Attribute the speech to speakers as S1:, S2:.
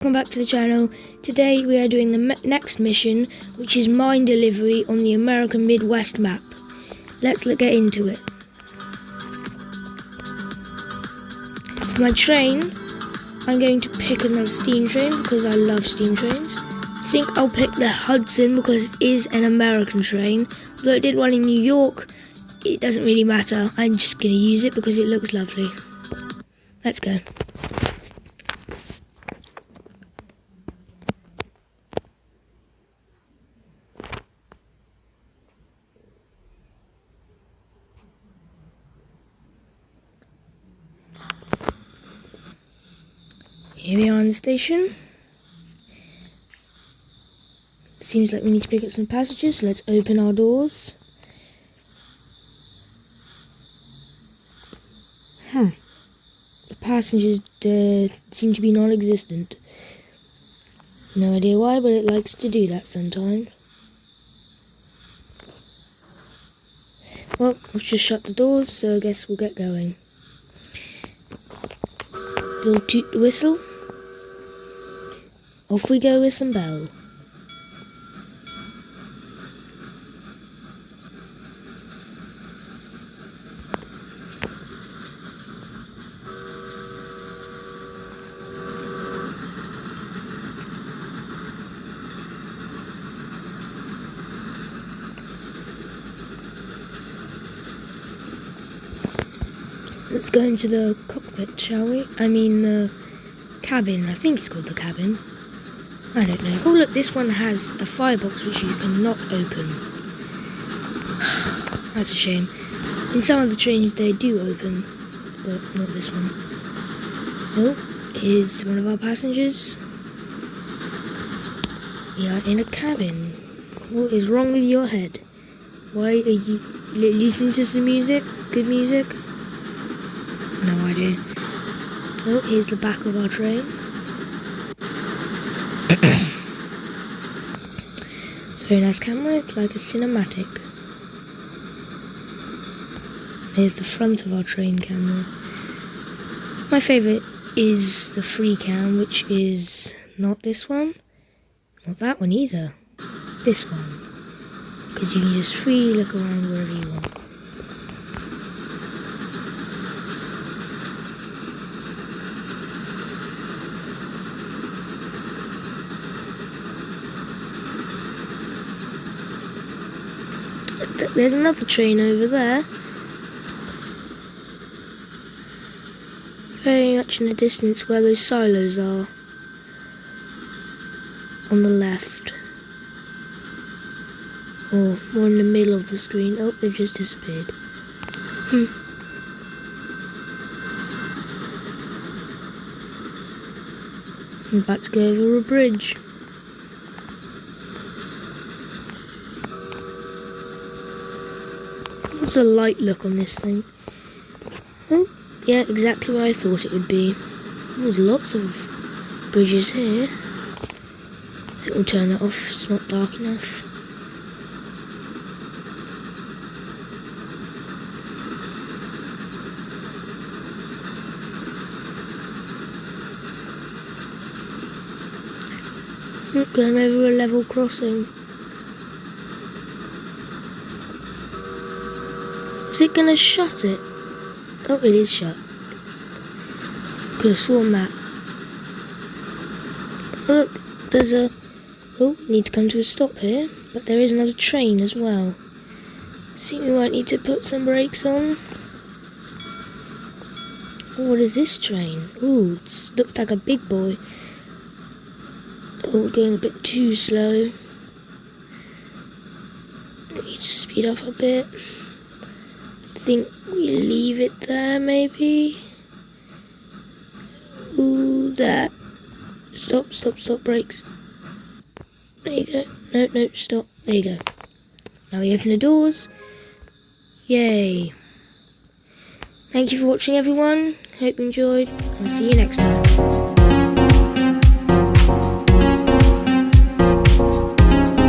S1: Welcome back to the channel. Today we are doing the next mission, which is mine delivery on the American Midwest map. Let's get into it. For my train, I'm going to pick another steam train because I love steam trains. I think I'll pick the Hudson because it is an American train. Although I did one in New York, it doesn't really matter. I'm just going to use it because it looks lovely. Let's go. Here we are on the station. Seems like we need to pick up some passengers, so let's open our doors. The passengers seem to be non-existent. No idea why, but it likes to do that sometimes. Well, I've just shut the doors, so I guess we'll get going. We'll toot the whistle. Off we go with some bell. Let's go into the cockpit, shall we? I mean the cabin. I think it's called the cabin. I don't know. Oh look, this one has a firebox which you cannot open. That's a shame. In some of the trains they do open, but not this one. Oh, here's one of our passengers. We are in a cabin. What is wrong with your head? Why are you listening to some music? Good music? No idea. Oh, here's the back of our train. It's a very nice camera, it's like a cinematic. Here's the front of our train camera. My favourite is the free cam, which is not this one, not that one either, this one. Because you can just freely look around wherever you want. There's another train over there. Very much in the distance where those silos are. On the left. Or more in the middle of the screen. Oh, they've just disappeared. I'm about to go over a bridge. What's the light look on this thing? Oh, yeah, exactly where I thought it would be. There's lots of bridges here. So we'll turn that off, it's not dark enough. Going over a level crossing. Is it gonna shut it? Oh, it is shut. Could have sworn that. Oh, look, there's a... Oh, we need to come to a stop here. But there is another train as well. See, we might need to put some brakes on. Oh, what is this train? Ooh, it looks like a big boy. Oh, we're going a bit too slow. Need to speed up a bit. I think we leave it there, maybe. Ooh, that. Stop, brakes. There you go. No, stop. There you go. Now we open the doors. Yay. Thank you for watching, everyone. Hope you enjoyed. I'll see you next time.